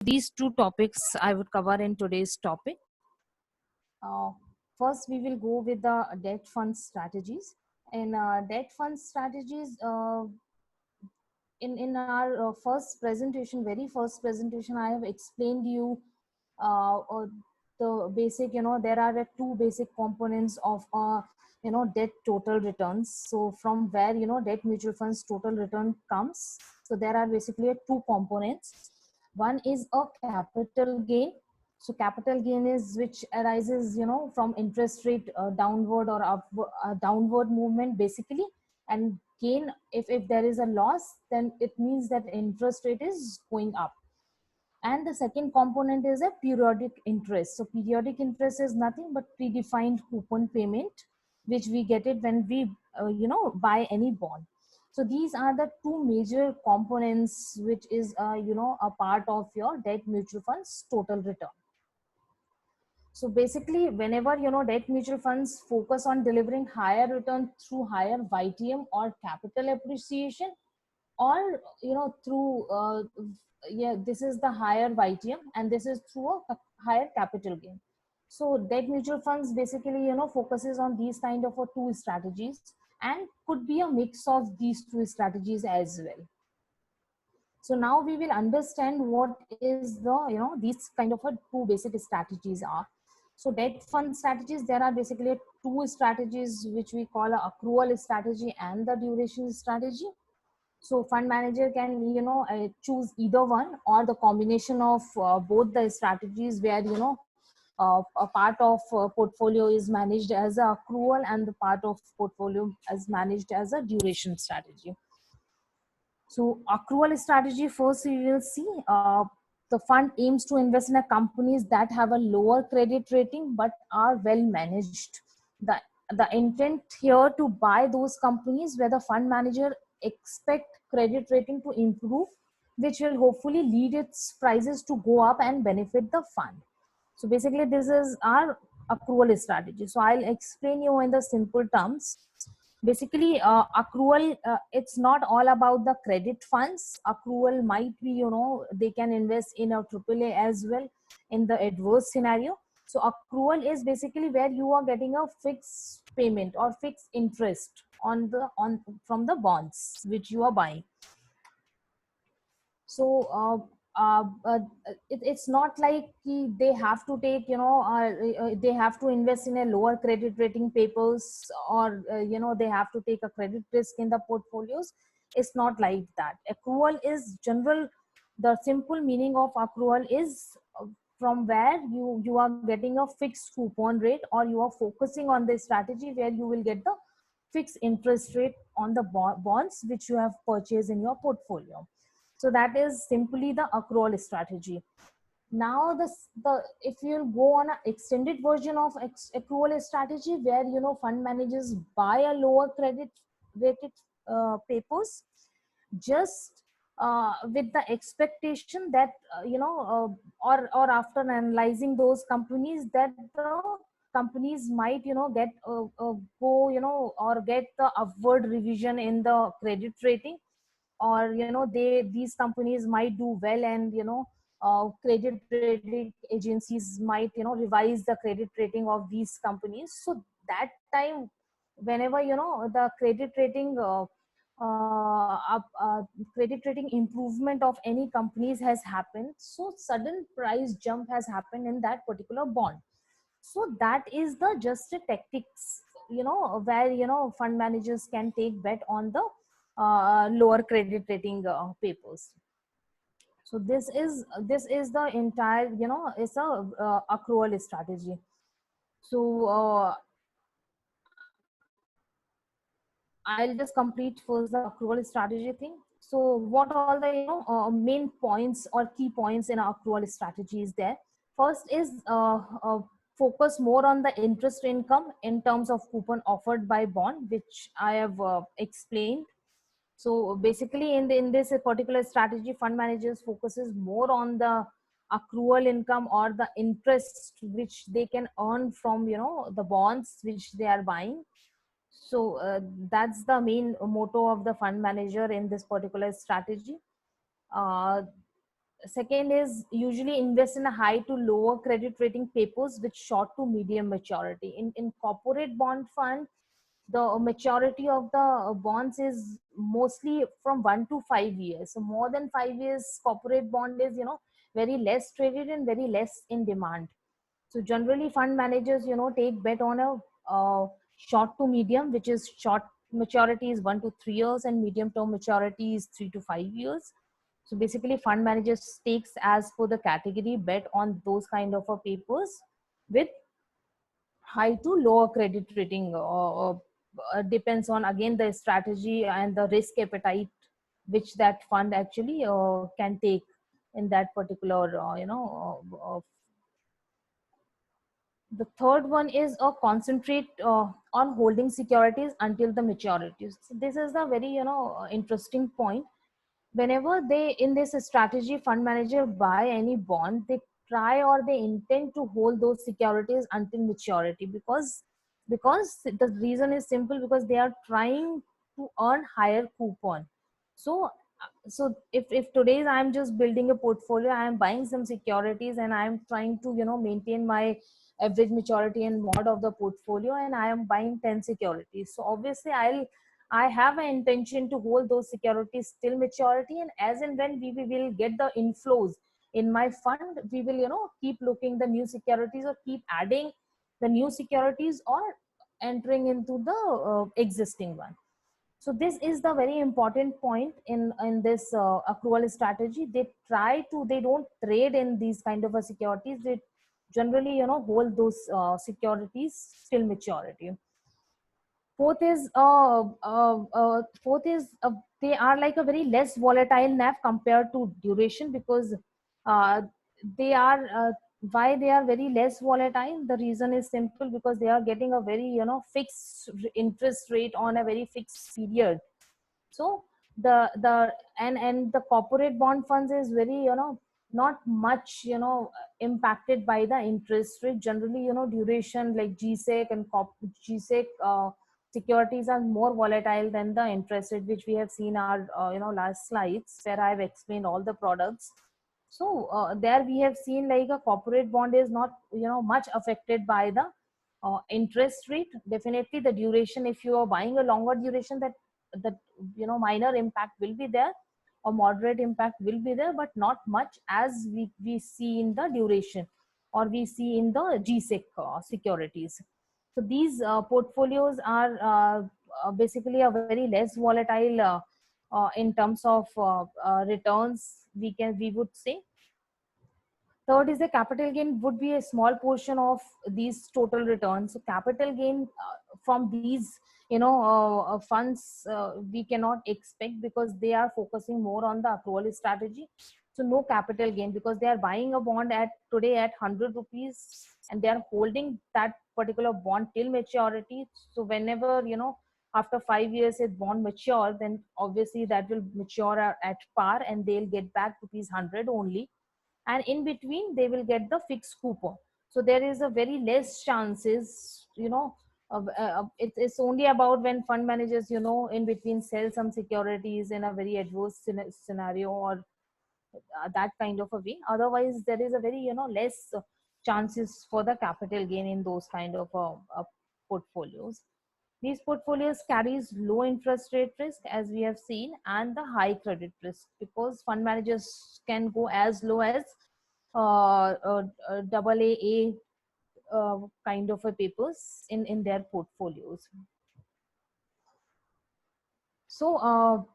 These two topics I would cover in today's topic. Uh, First, we will go with the debt fund strategies. In debt fund strategies, in our very first presentation, I have explained you the basic. There are two basic components of debt total returns. So from where debt mutual funds total return comes. So there are basically two components. One is a capital gain. So capital gain is which arises from interest rate downward or up downward movement basically. And gain, if there is a loss, then it means that interest rate is going up. And the second component is a periodic interest. So periodic interest is nothing but predefined coupon payment, which we get it when we buy any bond. So these are the two major components which is a part of your debt mutual funds total return. So basically, whenever debt mutual funds focus on delivering higher return through higher YTM or capital appreciation, or through this is the higher YTM and this is through a higher capital gain. So debt mutual funds basically focuses on these kind of two strategies, and could be a mix of these two strategies as well. So now we will understand what is the these kind of two basic strategies are. So debt fund strategies, there are basically two strategies which we call a accrual strategy and the duration strategy. So fund manager can choose either one or the combination of both the strategies, where a part of portfolio is managed as a accrual and the part of portfolio is managed as a duration strategy. So accrual strategy, first we will see the fund aims to invest in a companies that have a lower credit rating but are well managed. The intent here to buy those companies where the fund manager expect credit rating to improve, which will hopefully lead its prices to go up and benefit the fund. So basically this is our accrual strategy. So I'll explain you in the simple terms. Basically accrual, it's not all about the credit funds. Accrual might be they can invest in a AAA as well in the adverse scenario. So accrual is basically where you are getting a fixed payment or fixed interest on from the bonds which you are buying. So it's not like they have to take they have to invest in a lower credit rating papers, or they have to take a credit risk in the portfolios. It's not like that. Accrual is general. The simple meaning of accrual is from where you are getting a fixed coupon rate, or you are focusing on the strategy where you will get the fixed interest rate on the bonds which you have purchased in your portfolio. So that is simply the accrual strategy. Now the if you go on an extended version of accrual strategy, where fund managers buy a lower credit rated papers, just with the expectation that or after analyzing those companies, that the companies might get go or get the upward revision in the credit rating, or these companies might do well, and credit rating agencies might revise the credit rating of these companies. So that time, whenever the credit rating improvement of any companies has happened, so sudden price jump has happened in that particular bond. So that is the just a tactics, where fund managers can take bet on the lower credit rating papers. So this is the entire it's a accrual strategy. So I'll just complete first the accrual strategy thing. So what all the main points or key points in our accrual strategy is there. First is focus more on the interest income in terms of coupon offered by bond, which I have explained. So basically in this particular strategy, fund managers focuses more on the accrual income or the interest which they can earn from the bonds which they are buying. So that's the main motto of the fund manager in this particular strategy. uh, Second is usually invest in a high to lower credit rating papers with short to medium maturity. In corporate bond fund, the maturity of the bonds is mostly from 1 to 5 years. So more than 5 years, corporate bond is, very less traded and very less in demand. So generally, fund managers, take bet on a short to medium, which is short maturity is 1 to 3 years, and medium term maturity is 3 to 5 years. So basically, fund managers takes as per the category bet on those kind of papers with high to lower credit rating. Depends on again the strategy and the risk appetite which that fund actually can take in that particular the third one is a concentrate on holding securities until the maturity. So this is a very interesting point. Whenever they in this strategy fund manager buy any bond, they try or they intend to hold those securities until maturity, because the reason is simple, because they are trying to earn higher coupon. So if today's I'm just building a portfolio, I'm buying some securities and I'm trying to maintain my average maturity and mod of the portfolio, and I am buying 10 securities, so obviously I have an intention to hold those securities till maturity, and as and when we will get the inflows in my fund, we will keep looking the new securities or keep adding the new securities or entering into the existing one. So this is the very important point in this accrual strategy. They don't trade in these kind of securities. They generally hold those securities till maturity. Fourth is they are like a very less volatile NAV compared to duration, because uh, they are why they are very less volatile. The reason is simple, because they are getting a very fixed interest rate on a very fixed period. So the and the corporate bond funds is very not much impacted by the interest rate. Generally, duration like GSEC and GSEC securities are more volatile than the interest rate, which we have seen our last slides where I've explained all the products. So there we have seen like a corporate bond is not much affected by the interest rate. Definitely the duration, if you are buying a longer duration, that minor impact will be there, or moderate impact will be there, but not much as we see in the duration, or we see in the GSEC securities. So these portfolios are basically a very less volatile in terms of returns, we would say. Third is the capital gain would be a small portion of these total returns. So capital gain from these funds we cannot expect, because they are focusing more on the accrual strategy. So no capital gain, because they are buying a bond at today at 100 rupees, and they are holding that particular bond till maturity. So whenever after 5 years if bond mature, then obviously that will mature at par, and they'll get back rupees 100 only, and in between they will get the fixed coupon. So there is a very less chances it's only about when fund managers in between sell some securities in a very adverse scenario, or that kind of a way. Otherwise there is a very less chances for the capital gain in those kind of portfolios. These portfolios carries low interest rate risk, as we have seen, and the high credit risk, because fund managers can go as low as double A kind of a papers in their portfolios. So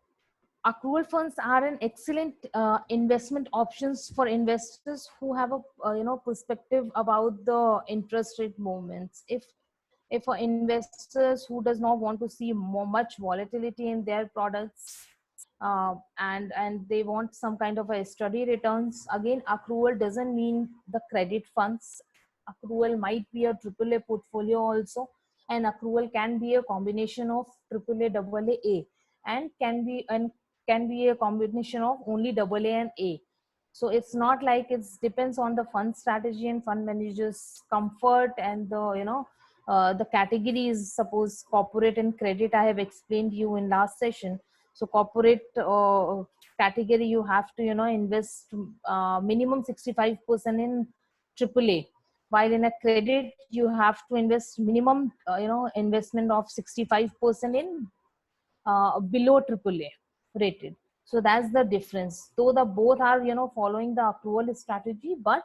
accrual funds are an excellent investment options for investors who have a perspective about the interest rate movements. If for investors who does not want to see much volatility in their products, and they want some kind of a steady returns, again accrual doesn't mean the credit funds. Accrual might be a triple A portfolio also, and accrual can be a combination of triple A, double A, and can be a combination of only double A and A. So it's not like it's depends on the fund strategy and fund managers comfort, and the the categories, suppose corporate and credit I have explained you in last session. So corporate category you have to invest minimum 65% in AAA, while in a credit you have to invest minimum investment of 65% in below AAA rated. So that's the difference. Though the both are following the accrual strategy, but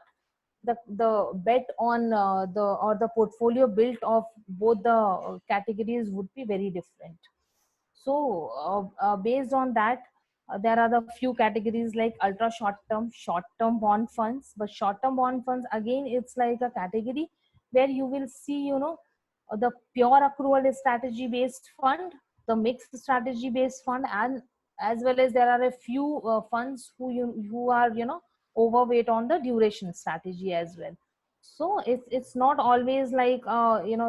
the bet on the portfolio built of both the categories would be very different. So based on that, there are the few categories like ultra short term bond funds. But short term bond funds, again, it's like a category where you will see the pure accrual strategy based fund, the mixed strategy based fund, and as well as there are a few funds who are overweight on the duration strategy as well. So it's not always like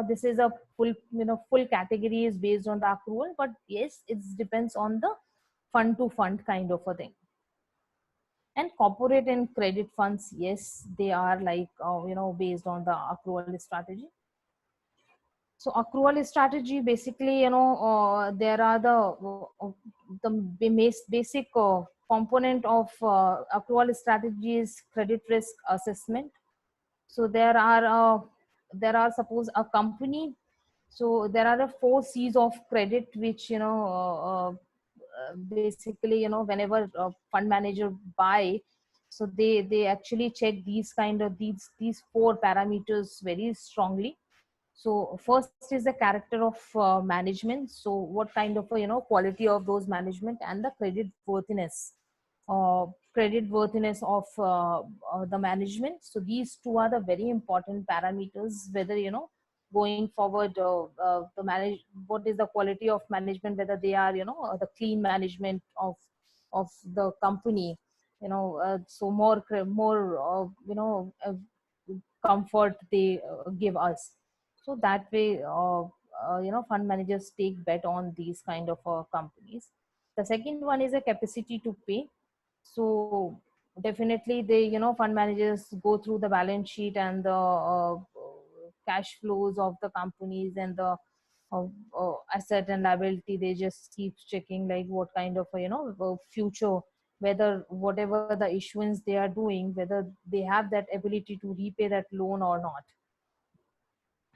this is a full category is based on the accrual, but yes, it depends on the fund to fund kind of a thing. And corporate and credit funds, yes, they are like based on the accrual strategy. So accrual strategy, basically, there are the basic component of accrual strategy is credit risk assessment. So there are suppose a company. So there are 4 C's of credit, which basically whenever fund manager buy, so they actually check these kind of these 4 parameters very strongly. So first is the character of management. So what kind of quality of those management, and the credit worthiness of the management. So these two are the very important parameters, whether going forward the manage what is the quality of management, whether they are the clean management of the company, so more comfort they give us. So that way fund managers take bet on these kind of companies. The second one is a capacity to pay. So definitely they fund managers go through the balance sheet and the cash flows of the companies, and the asset and liability. They just keep checking like what kind of future, whether whatever the issuance they are doing, whether they have that ability to repay that loan or not.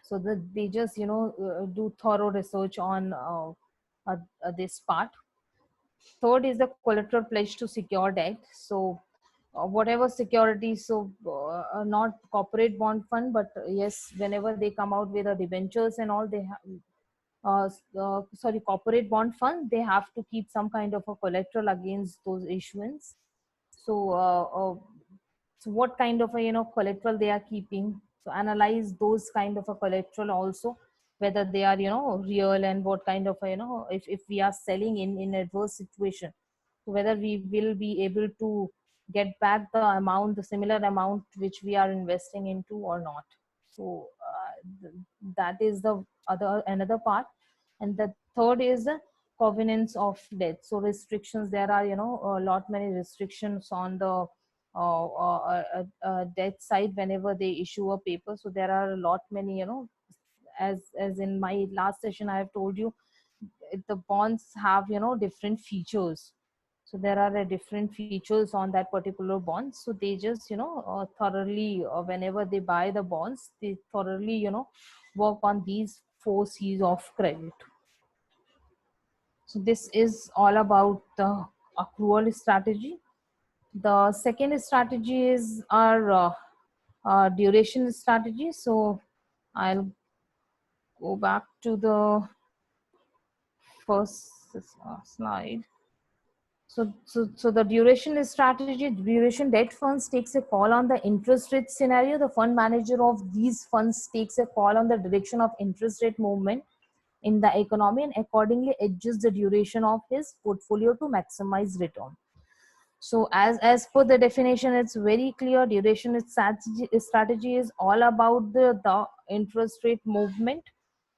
So that they just do thorough research on this part. Third is the collateral pledge to secure debt. So whatever security, so not corporate bond fund, but yes, whenever they come out with the debentures and all, they have sorry, corporate bond fund, they have to keep some kind of a collateral against those issuance. So so what kind of a collateral they are keeping, so analyze those kind of a collateral also, whether they are real, and what kind of a, if we are selling in adverse situation, so whether we will be able to get back the amount, the similar amount which we are investing into or not. So that is the another part. And the third is the covenants of debt. So restrictions, there are a lot many restrictions on the debt side whenever they issue a paper. So there are a lot many as in my last session I have told you, the bonds have different features. So there are different features on that particular bond. So they just thoroughly whenever they buy the bonds, they thoroughly work on these 4 C's of credit. So this is all about the accrual strategy. The second strategy is our duration strategy. So I'll go back to the first slide. So the duration strategy, duration debt funds takes a call on the interest rate scenario. The fund manager of these funds takes a call on the direction of interest rate movement in the economy, and accordingly adjusts the duration of his portfolio to maximize return. So as per the definition, it's very clear. Duration strategy is all about the interest rate movement,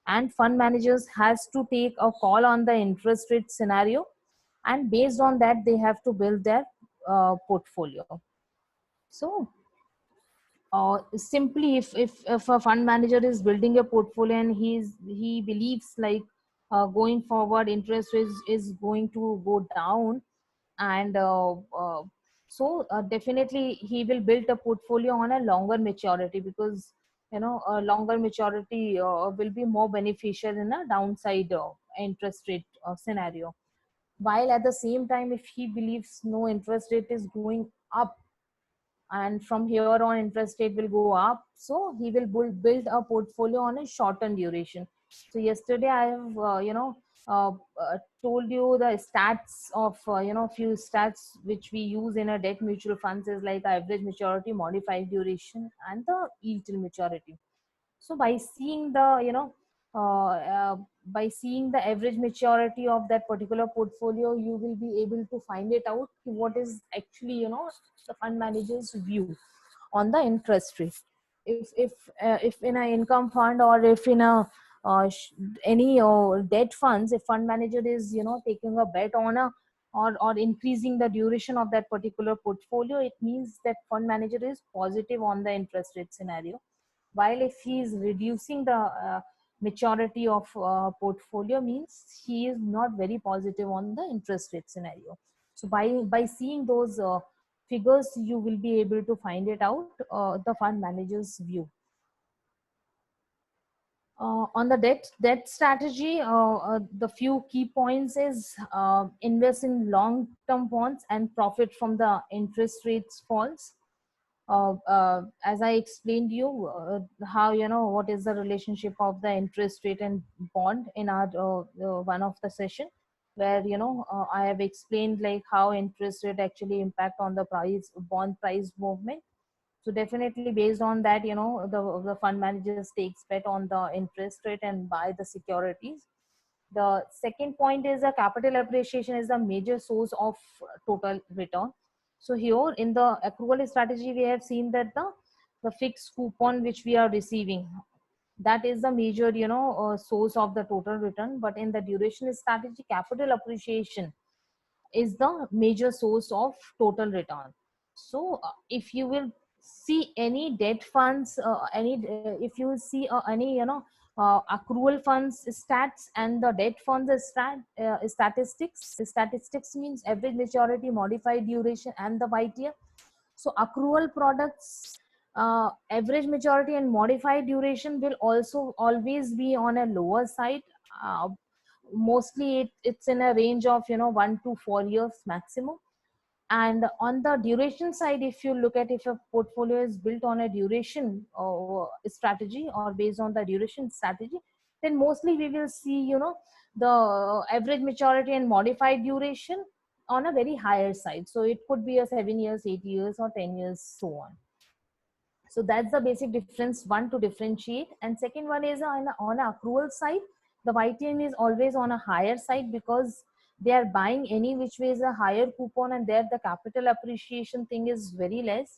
and fund managers has to take a call on the interest rate scenario, and based on that they have to build their portfolio. So simply, if a fund manager is building a portfolio and he believes like going forward interest is going to go down, and definitely he will build a portfolio on a longer maturity, because a longer maturity will be more beneficial in a downside interest rate scenario. While at the same time, if he believes no, interest rate is going up and from here on interest rate will go up, so he will build a portfolio on a shortened duration. So yesterday I have uh, told you the stats of few stats which we use in a debt mutual funds is like average maturity, modified duration, and the yield till maturity. So by seeing the uh, uh, by seeing the average maturity of that particular portfolio, you will be able to find it out what is actually the fund manager's view on the interest rate. If in an income fund, or if in a any debt funds, if fund manager is taking a bet on a or increasing the duration of that particular portfolio, it means that fund manager is positive on the interest rate scenario. While if he is reducing the maturity of portfolio, means he is not very positive on the interest rate scenario. So by seeing those figures, you will be able to find it out, the fund manager's view. On the debt strategy, the few key points is invest in long term bonds and profit from the interest rates falls. As I explained you, how what is the relationship of the interest rate and bond in our one of the session, where I have explained like how interest rate actually impact on the price bond price movement. So definitely based on that, the fund managers takes bet on the interest rate and buy the securities. The second point is a capital appreciation is a major source of total return. So here in the accrual strategy, we have seen that the fixed coupon which we are receiving, that is the major source of the total return. But in the duration strategy, capital appreciation is the major source of total return. So if you will see any debt funds, any if you will see any accrual funds stats and the debt funds statistics means average maturity, modified duration, and the YTM. So accrual products, average maturity and modified duration will also always be on a lower side. uh, Mostly it's in a range of 1 to 4 years maximum. And on the duration side, if you look at, if a portfolio is built on a duration strategy or based on the duration strategy, then mostly we will see the average maturity and modified duration on a very higher side. So it could be a 7 years, 8 years, or 10 years, so on. So that's the basic difference, one to differentiate. And second one is on a accrual side, the YTM is always on a higher side, because they are buying any which way is a higher coupon, and there the capital appreciation thing is very less.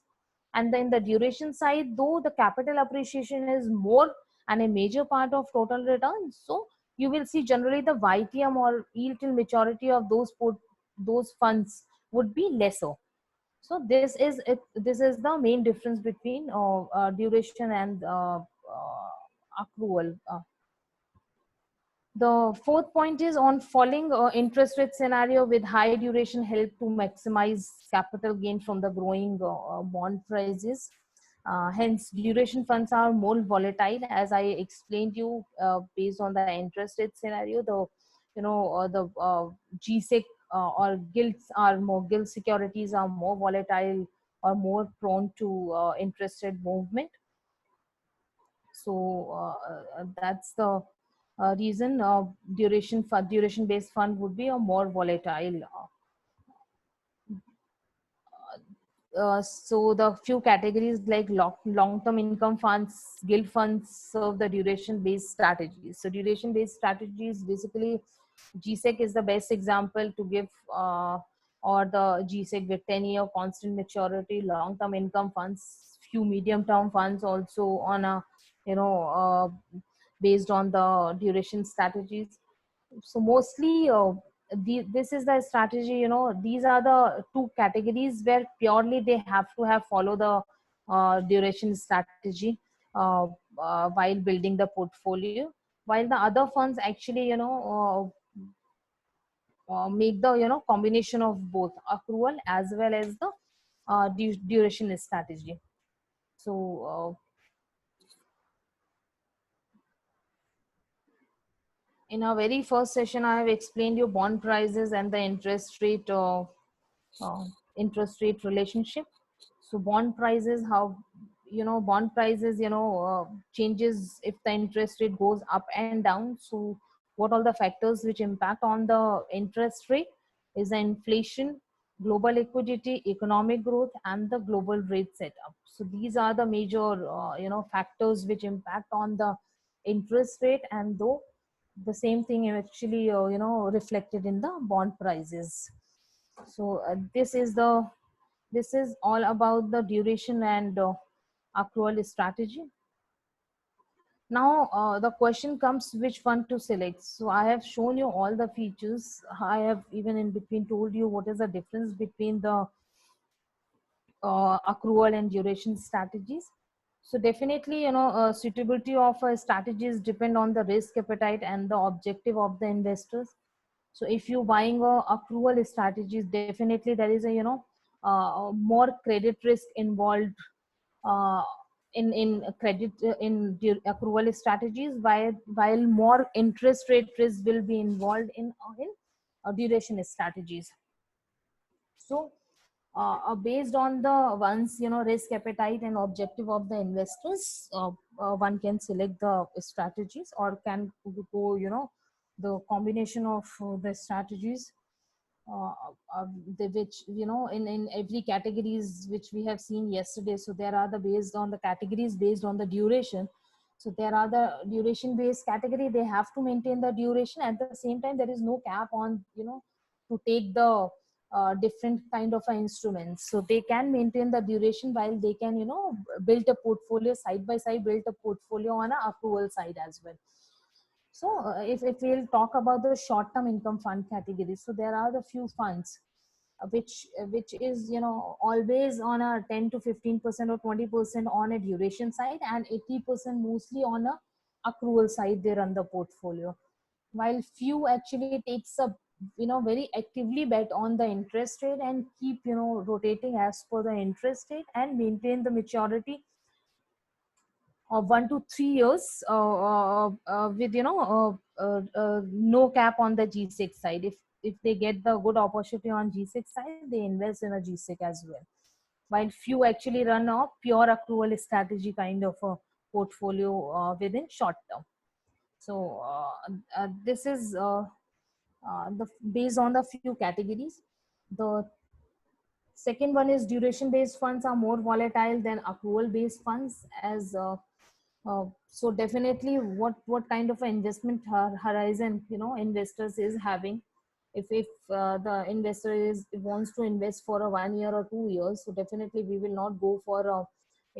And then the duration side, though the capital appreciation is more and a major part of total return, so you will see generally the YTM or yield till maturity of those funds would be lesser. So this is it. This is the main difference between duration and accrual. The fourth point is on falling interest rate scenario with high duration help to maximize capital gain from the growing bond prices. Hence, duration funds are more volatile, as I explained you, based on the interest rate scenario. The GSEC or gilts are more gilt securities are more volatile or more prone to interest rate movement. So that's the reason duration based fund would be a more volatile. So the few categories like long-term income funds, gilt funds serve the duration-based strategies. So duration-based strategies, basically GSEC is the best example to give, or the GSEC with 10-year constant maturity, long-term income funds, few medium-term funds also on a, based on the duration strategies. So mostly this is the strategy, these are the two categories where purely they have to have follow the duration strategy while building the portfolio, while the other funds actually make the combination of both accrual as well as the duration strategy. So in our very first session, I have explained you bond prices and the uh, interest rate relationship. So bond prices, how bond prices changes if the interest rate goes up and down. So what all the factors which impact on the interest rate is the inflation, global liquidity, economic growth, and the global rate setup. So these are the major factors which impact on the interest rate, and though the same thing actually reflected in the bond prices. So this is all about the duration and accrual strategy. Now the question comes which one to select. So I have shown you all the features. I have even in between told you what is the difference between the accrual and duration strategies. So definitely, suitability of strategies depend on the risk appetite and the objective of the investors. So if you buying a accrual strategies, definitely there is a more credit risk involved uh, in credit accrual strategies, while more interest rate risk will be involved in duration strategies. So based on the one's risk appetite and objective of the investors, one can select the strategies or can go the combination of the strategies, uh, which in every categories which we have seen yesterday. So there are the based on the categories based on the duration. So there are the duration based category, they have to maintain the duration. At the same time, there is no cap on to take the different kind of instruments. So they can maintain the duration while they can build a portfolio side by side, build a portfolio on a accrual side as well. So if we'll talk about the short-term income fund category, so there are the few funds which is always on a 10 to 15% or 20% on a duration side, and 80% mostly on a accrual side they run the portfolio. While few actually takes a very actively bet on the interest rate and keep rotating as per the interest rate and maintain the maturity of 1 to 3 years with no cap on the G-Sec side. If they get the good opportunity on G-Sec side, they invest in a G-Sec as well. While few actually run a pure accrual strategy kind of a portfolio within short term. So this is the based on the few categories. The second one is duration based funds are more volatile than accrual based funds. As so definitely what kind of an investment horizon investors is having. If the investor is wants to invest for a 1 year or 2 years, so definitely we will not go for a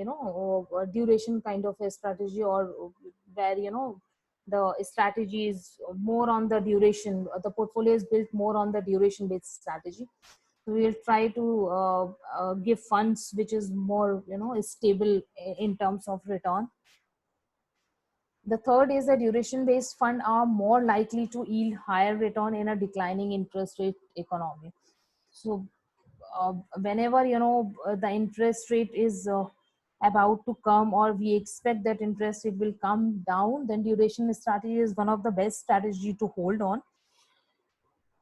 a duration kind of a strategy, or where the strategy is more on the duration, the portfolio is built more on the duration based strategy. So we'll try to give funds which is more stable in terms of return. The third is the duration based fund are more likely to yield higher return in a declining interest rate economy. So whenever the interest rate is about to come, or we expect that interest rate will come down, then duration strategy is one of the best strategy to hold on.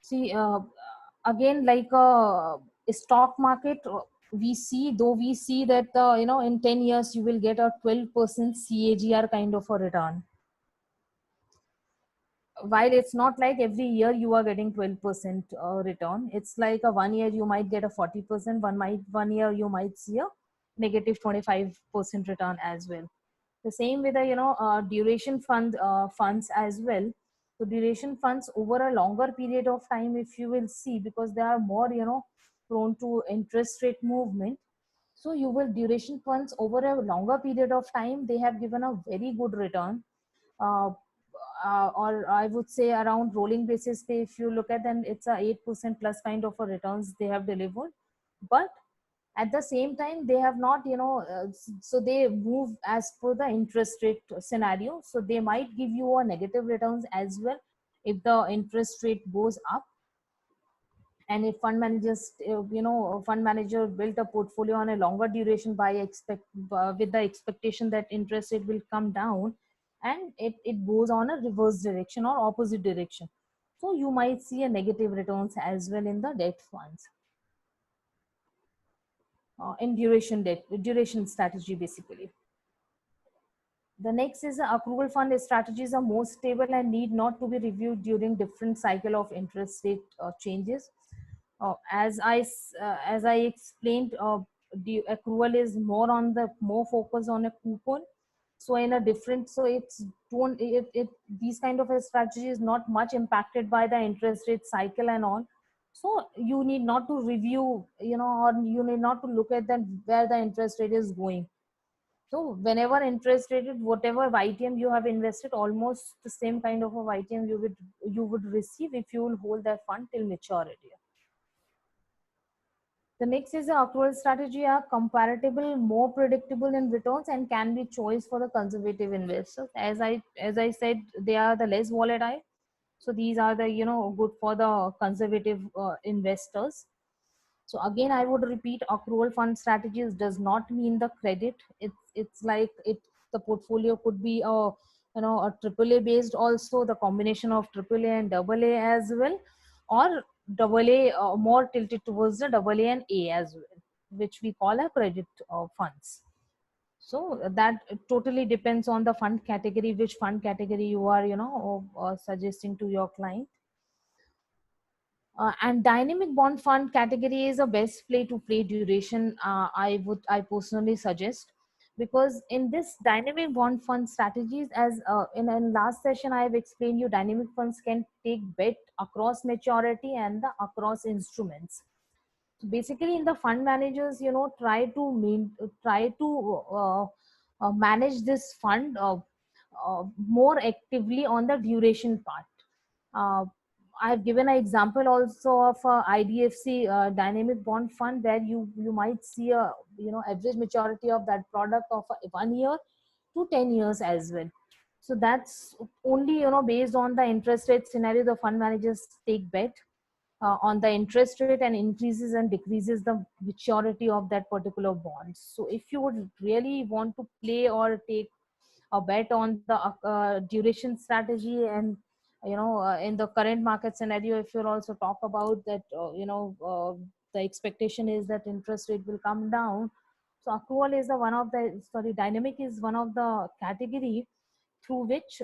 See, again, like stock market, we see that in 10 years you will get a 12% CAGR kind of a return. While it's not like every year you are getting 12% return, it's like a 1 year you might get a 40%, 1 year you might see a negative 25% return as well. The same with the duration funds as well. So duration funds over a longer period of time, if you will see, because they are more prone to interest rate movement. So you will duration funds over a longer period of time, they have given a very good return. uh, or I would say around rolling basis pay, if you look at them, it's a 8% plus kind of a returns they have delivered. But at the same time, they have not so they move as per the interest rate scenario, so they might give you a negative returns as well if the interest rate goes up. And if fund managers, a fund manager built a portfolio on a longer duration by with the expectation that interest rate will come down, and it goes on a reverse direction or opposite direction, so you might see a negative returns as well in the debt funds, in duration strategy basically. The next is the accrual fund strategies are more stable and need not to be reviewed during different cycle of interest rate changes. As I explained, the accrual is more focused on a coupon. So in a different, so it's don't it these kind of a strategy is not much impacted by the interest rate cycle and all. So you need not to review, or you need not to look at them where the interest rate is going. So whenever interest rate, whatever YTM you have invested, almost the same kind of a YTM you would receive if you will hold that fund till maturity. The next is the accrual strategy are comparable, more predictable in returns, and can be choice for the conservative investors. As I said, they are the less volatile. So these are the good for the conservative investors. So again, I would repeat, accrual fund strategies does not mean the credit. It's like it the portfolio could be a triple A based also, the combination of triple A and double A as well, or double A more tilted towards the double A and A as well, which we call a credit funds. So that totally depends on the fund category, which fund category you are suggesting to your client. And dynamic bond fund category is a best play to play duration. I personally suggest, because in this dynamic bond fund strategies, as in last session I have explained you, dynamic funds can take bet across maturity and the across instruments. So basically, in the fund managers, try to manage this fund more actively on the duration part. uh, I have given an example also of IDFC dynamic bond fund, where you might see a average maturity of that product of 1 year to 10 years as well. So that's only based on the interest rate scenario. The fund managers take bet on the interest rate and increases and decreases the maturity of that particular bond. So if you would really want to play or take a bet on the duration strategy, and in the current market scenario, if you also talk about that, the expectation is that interest rate will come down. So accrual is the one of the sorry dynamic is one of the category through which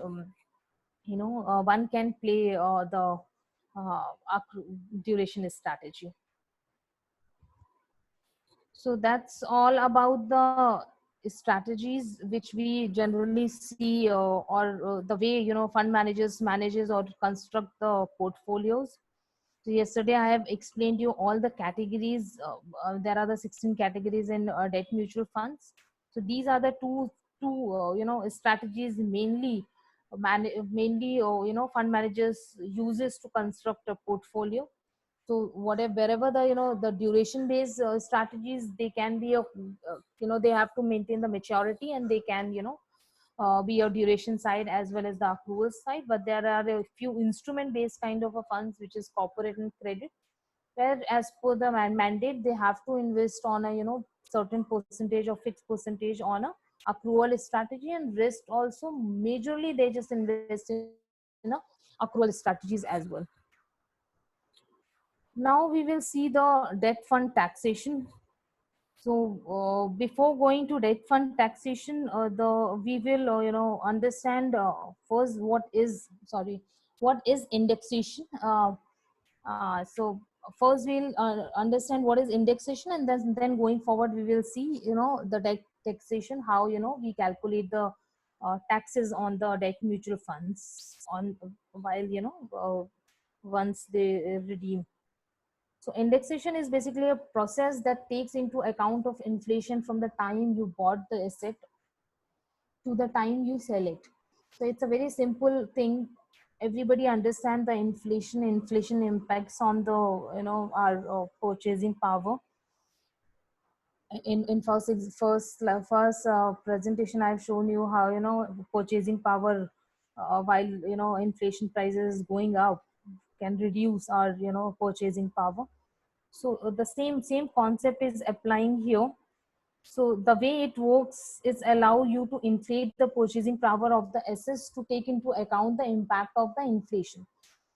one can play the duration strategy. So that's all about the strategies which we generally see, or the way fund managers manages or construct the portfolios. So yesterday I have explained you all the categories. There are the 16 categories in debt mutual funds. So these are the two strategies mainly fund managers uses to construct a portfolio. So whatever wherever the the duration based strategies, they can be a they have to maintain the maturity, and they can be a duration side as well as the accrual side. But there are a few instrument based kind of a funds, which is corporate and credit, where as per the mandate they have to invest on a certain percentage or fixed percentage on a accrual strategy, and rest also majorly they just invest in a accrual strategies as well. Now we will see the debt fund taxation. So before going to debt fund taxation, the we will understand first what is indexation. So first we'll understand what is indexation, and then going forward we will see the debt taxation, how we calculate the taxes on the debt mutual funds on while once they redeem. So indexation is basically a process that takes into account of inflation from the time you bought the asset to the time you sell it. So it's a very simple thing. Everybody understand the inflation. Inflation impacts on the our purchasing power. In first presentation, I've shown you how purchasing power while inflation prices is going up can reduce our purchasing power. So the same concept is applying here. So the way it works is allow you to inflate the purchasing power of the assets to take into account the impact of the inflation.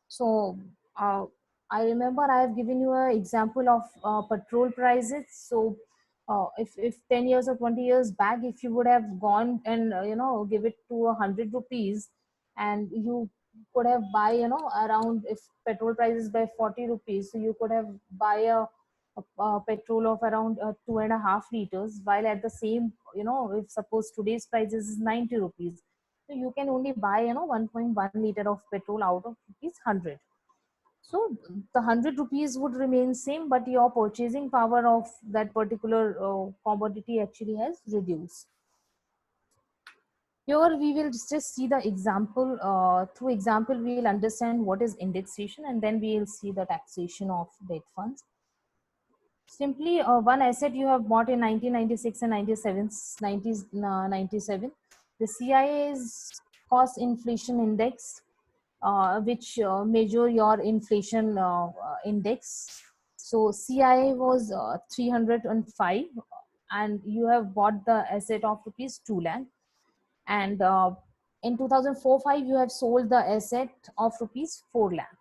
So uh, I remember I have given you an example of petrol prices. So if 10 years or 20 years back, if you would have gone and give it to 100 rupees, and you could have buy around, if petrol price is by 40 rupees, so you could have buy a petrol of around 2.5 liters, while at the same, if suppose today's price is 90 rupees, so you can only buy 1.1 liter of petrol out of rupees 100. So the 100 rupees would remain same, but your purchasing power of that particular commodity actually has reduced. Here we will just see the example. Through example, we will understand what is indexation, and then we will see the taxation of debt funds. Simply, one asset you have bought in 1996 and 97, the CIA's cost inflation index, which measure your inflation index. So CIA was 305, and you have bought the asset of rupees 2 lakh. And in 2004-5, you have sold the asset of rupees 4 lakh.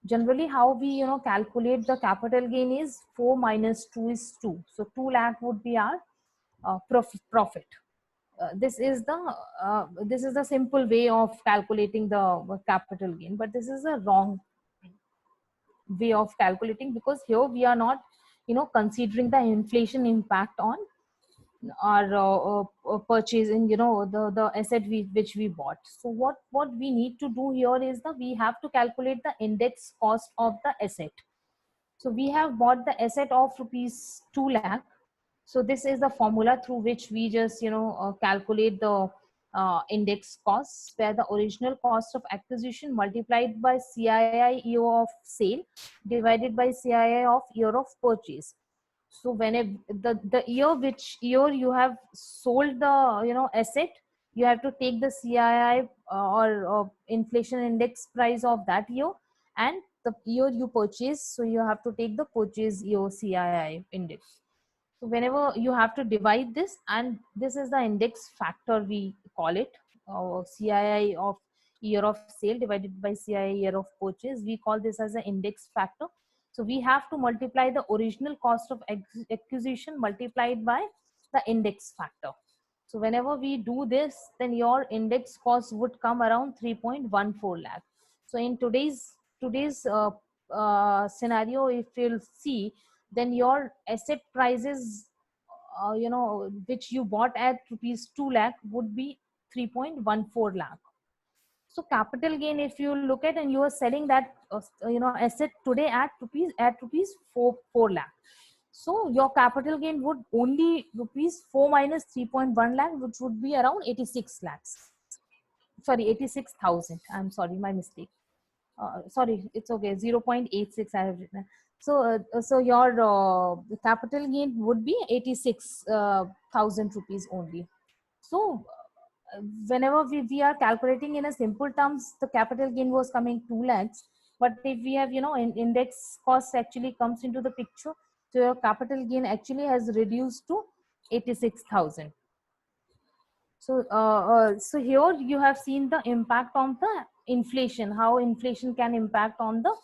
Generally, how we calculate the capital gain is 4 minus 2 is 2. So 2 lakh would be our profit. This is the simple way of calculating the capital gain, but this is a wrong way of calculating, because here we are not considering the inflation impact on our purchasing, the asset which we bought. So what we need to do here is that we have to calculate the index cost of the asset. So we have bought the asset of rupees 2 lakh. So this is the formula through which we just calculate the index costs, where the original cost of acquisition multiplied by CII year of sale divided by CII of year of purchase. So whenever the year, which year you have sold the asset, you have to take the CII or inflation index price of that year, and the year you purchase, so you have to take the purchase year CII index. So whenever you have to divide this, and this is the index factor we call it, CII of year of sale divided by CII year of purchase, we call this as an index factor. So we have to multiply the original cost of acquisition multiplied by the index factor. So whenever we do this, then your index cost would come around 3.14 lakh. So in today's scenario, if you'll see, then your asset prices, which you bought at rupees 2 lakh would be 3.14 lakh. So capital gain, if you look at, and you are selling that asset today at rupees 4 lakh. So your capital gain would only rupees 4 minus 3.1 lakh, which would be around 86 lakhs. Sorry, 86,000. I'm sorry, my mistake. Sorry, it's okay. 0.86 I have written. So your capital gain would be 86,000 rupees only. So whenever we are calculating in a simple terms, the capital gain was coming 2 lakhs. But if we have, index cost actually comes into the picture, so your capital gain actually has reduced to 86,000. So here you have seen the impact on the inflation, how inflation can impact on the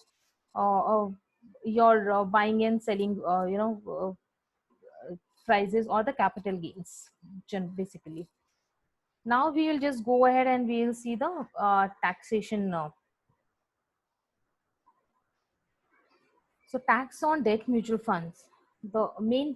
your buying and selling, prices or the capital gains, basically. Now we will just go ahead and we will see the taxation now. So tax on debt mutual funds. The main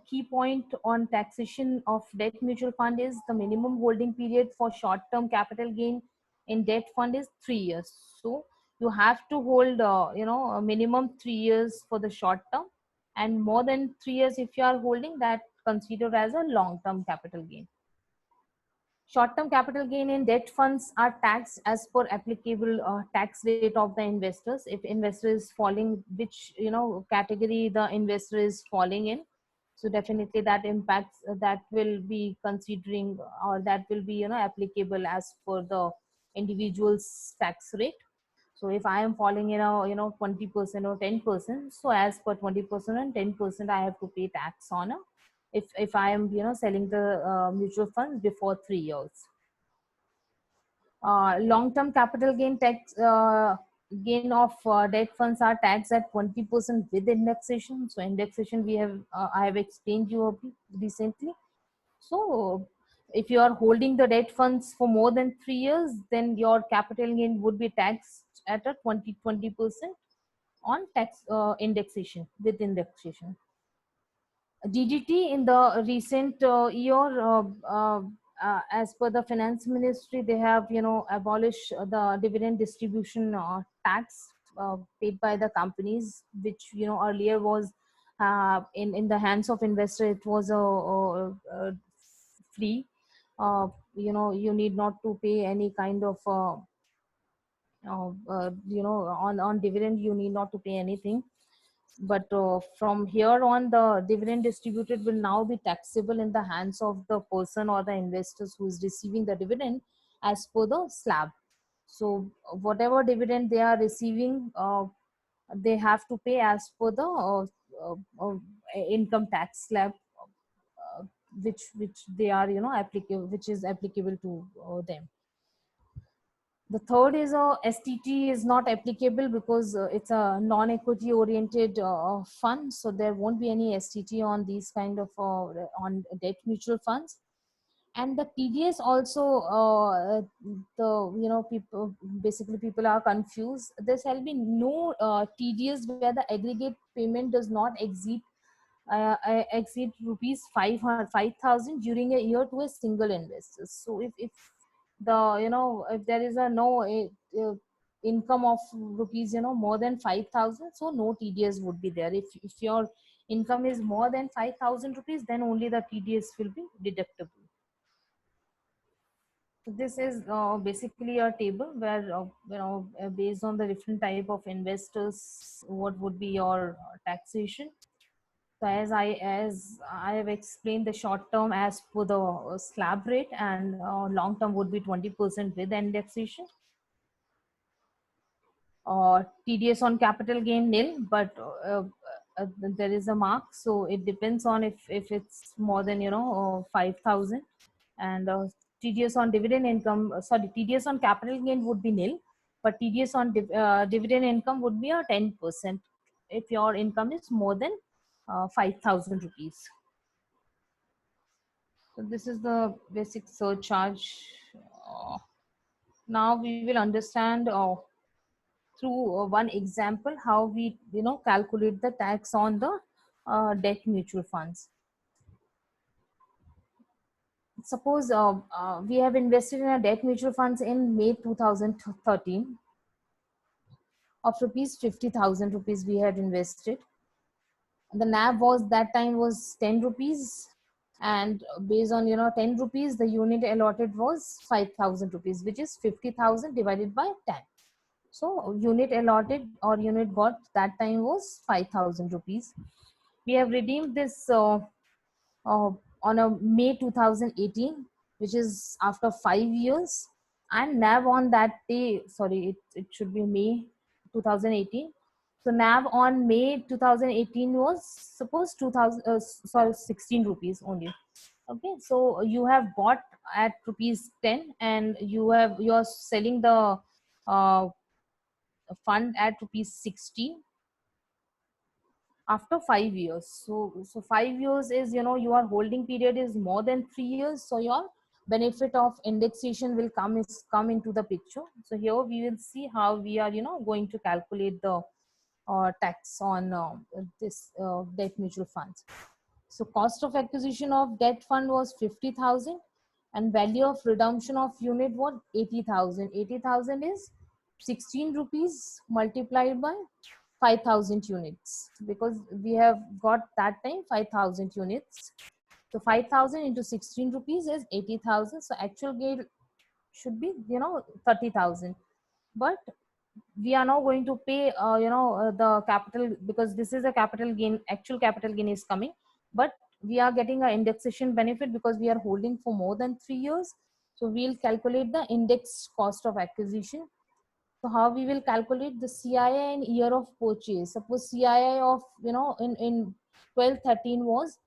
key point on taxation of debt mutual fund is the minimum holding period for short-term capital gain in debt fund is 3 years. So you have to hold, a minimum 3 years for the short term, and more than 3 years if you are holding that, considered as a long-term capital gain. Short-term capital gain in debt funds are taxed as per applicable tax rate of the investors. If investor is falling, which category the investor is falling in, so definitely that impacts, that will be considering, or that will be applicable as per the individual's tax rate. So if I am falling in a 20% or 10%, so as per 20% and 10%, I have to pay tax on a, if I am selling the mutual funds before 3 years. Long-term capital gain tax gain of debt funds are taxed at 20% with indexation. So indexation we have I have explained you recently. So if you are holding the debt funds for more than 3 years, then your capital gain would be taxed at a 20% on tax indexation with indexation. DGT in the recent year, as per the finance ministry, they have abolished the dividend distribution tax paid by the companies, which earlier was in the hands of investor. It was a free. You need not to pay any kind of on dividend. You need not to pay anything, but from here on the dividend distributed will now be taxable in the hands of the person or the investors who is receiving the dividend as per the slab. So whatever dividend they are receiving, they have to pay as per the income tax slab, uh, which they are applicable, which is applicable to them. The third is a STT is not applicable because it's a non-equity oriented fund, so there won't be any STT on these kind of on debt mutual funds. And the TDS also, the people, basically people are confused. There shall be no TDS where the aggregate payment does not exceed rupees 5,000 during a year to a single investor. So if the if there is a no income of rupees more than 5,000, so no TDS would be there. If your income is more than 5,000 rupees, then only the TDS will be deductible. So this is basically a table where based on the different type of investors, what would be your taxation. So as I have explained, the short term as per the slab rate, and long term would be 20% with indexation. TDS on capital gain nil, but there is a mark, so it depends on if it's more than 5,000. And TDS on dividend income, sorry, TDS on capital gain would be nil, but TDS on dividend income would be a 10% if your income is more than 5,000 rupees. So this is the basic surcharge. Now we will understand through one example how we calculate the tax on the debt mutual funds. Suppose we have invested in a debt mutual funds in May 2013 of rupees 50,000 rupees we had invested. The NAV was that time was 10 rupees, and based on 10 rupees, the unit allotted was 5,000 rupees, which is 50,000 divided by 10. So unit allotted or unit got that time was 5,000 rupees. We have redeemed this uh, on a May 2018, which is after 5 years, and NAV on that day, sorry, it should be May 2018. So NAV on May 2018 was suppose 2000 sorry 16 rupees only. Okay, so you have bought at rupees 10, and you're selling the uh, fund at rupees 16 after 5 years. So 5 years is your holding period is more than 3 years, so your benefit of indexation will come into the picture. So here we will see how we are going to calculate the tax on this debt mutual funds. So cost of acquisition of debt fund was 50,000, and value of redemption of unit was 80,000. 80,000 is 16 rupees multiplied by 5,000 units, because we have got that time 5,000 units. So 5,000 into 16 rupees is 80,000. So actual gain should be 30,000, but we are now going to pay the capital, because this is a capital gain, actual capital gain is coming, but we are getting an indexation benefit because we are holding for more than 3 years. So we'll calculate the index cost of acquisition. So how we will calculate the CII in year of purchase? Suppose CII of, in 12-13 was,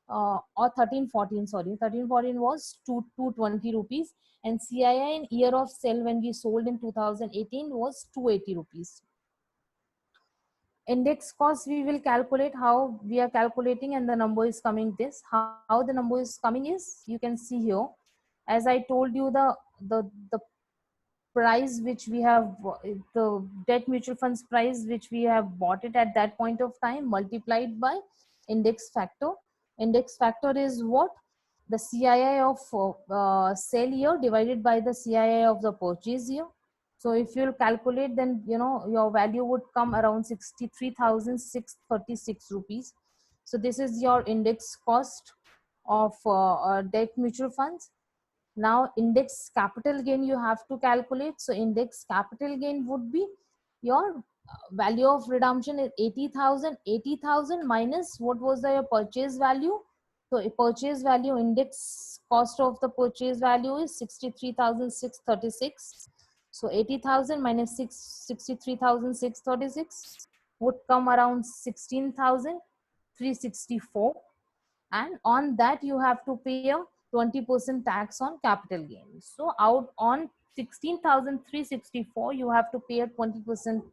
or 13-14, sorry, 13-14 was 220 rupees, and CII in year of sale when we sold in 2018 was 280 rupees. Index cost we will calculate, how we are calculating, and the number is coming this. How the number is coming is, you can see here, as I told you, the price which we have, the debt mutual funds price which we have bought it at that point of time, multiplied by index factor. Index factor is what? The CII of sale year divided by the CII of the purchase year. So if you'll calculate, then your value would come around 63,636 rupees. So this is your index cost of debt mutual funds. Now index capital gain you have to calculate. So index capital gain would be your value of redemption is 80,000. 80,000 minus what was the your purchase value. So a purchase value, index cost of the purchase value is 63,636. So 80,000 minus 63,636 would come around 16,364, and on that you have to pay a 20% tax on capital gain. So out on 16,364 you have to pay a 20%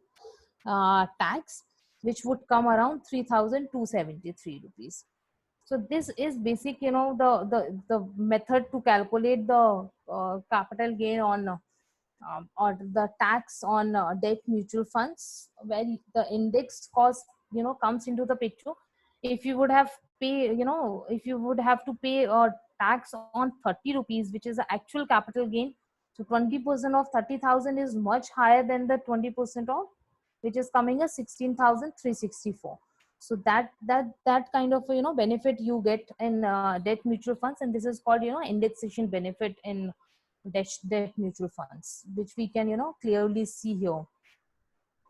tax, which would come around 3,273 rupees. So this is basic, the method to calculate the capital gain on or the tax on debt mutual funds, where the index cost comes into the picture. If you would have pay, if you would have to pay a tax on 30 rupees, which is the actual capital gain, so 20% of 30,000 is much higher than the 20% of which is coming as 16,364. So that kind of benefit you get in debt mutual funds, and this is called indexation benefit in debt mutual funds, which we can clearly see here.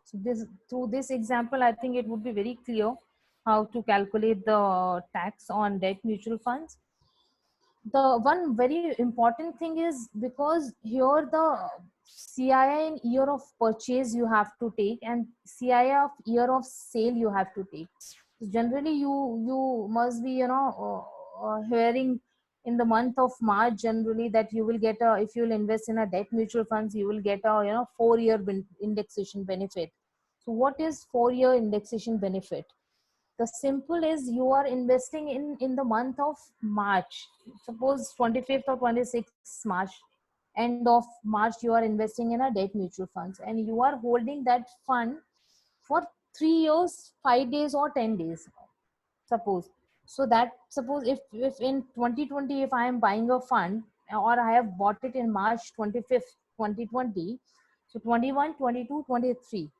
So this, through this example, I think it would be very clear how to calculate the tax on debt mutual funds. The one very important thing is, because here the CII in year of purchase you have to take, and CII of year of sale you have to take. So generally you must be hearing in the month of March generally that you will get a, if you will invest in a debt mutual funds, you will get a 4-year indexation benefit. So what is 4-year indexation benefit? The simple is, you are investing in the month of March. Suppose 25th or 26th March, end of March, you are investing in a debt mutual funds, and you are holding that fund for 3 years, 5 days or 10 days, suppose. So that, suppose if in 2020 if I am buying a fund, or I have bought it in March 25th 2020, so 21, 22, 23,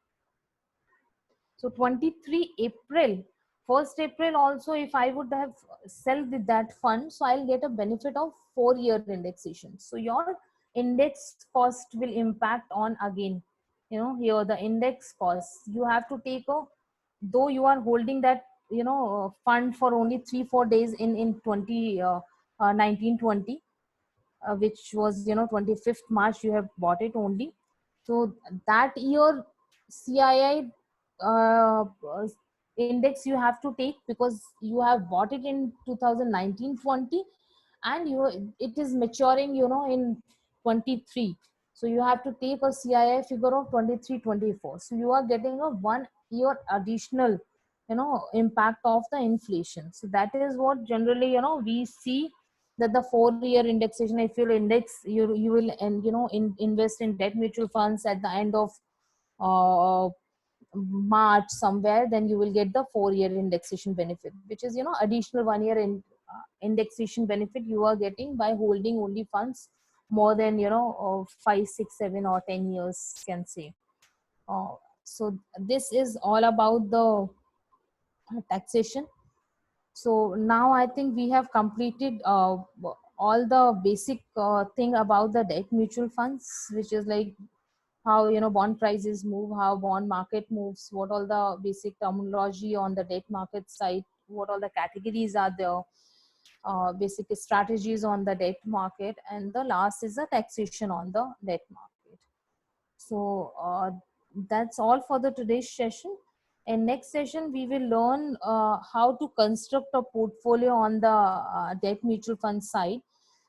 so 23 April, 1st April also, if I would have sell with that fund, so I'll get a benefit of 4-year indexation. So your index cost will impact on again, here the index cost. You have to take a, though you are holding that, fund for only 3-4 days in 1920, which was 25th March you have bought it only. So that year CII index you have to take, because you have bought it in 2019-20, and it is maturing in 23. So you have to take a CII figure of 23-24. So you are getting a 1 year additional impact of the inflation. So that is what generally we see, that the 4-year indexation, if you index, you will, and invest in debt mutual funds at the end of uh, March somewhere, then you will get the 4-year indexation benefit, which is additional 1 year indexation benefit you are getting by holding only funds more than 5, 6, 7 or 10 years, can say. So this is all about the taxation. So now I think we have completed all the basic thing about the debt mutual funds, which is like how bond prices move, how bond market moves, what all the basic terminology on the debt market side, what all the categories are there, basic strategies on the debt market, and the last is the taxation on the debt market. So that's all for the today's session. In next session, we will learn how to construct a portfolio on the debt mutual fund side,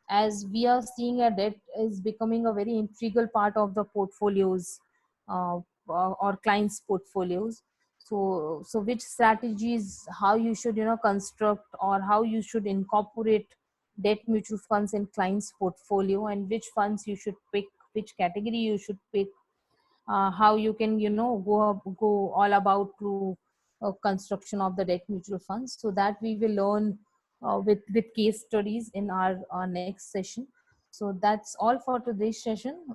as we are seeing a debt is becoming a very integral part of the portfolios or clients' portfolios. So which strategies, how you should construct, or how you should incorporate debt mutual funds in clients' portfolio, and which funds you should pick, which category you should pick, how you can go all about to construction of the debt mutual funds, so that we will learn with case studies in our next session. So that's all for today's session.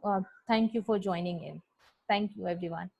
Thank you for joining in. Thank you, everyone.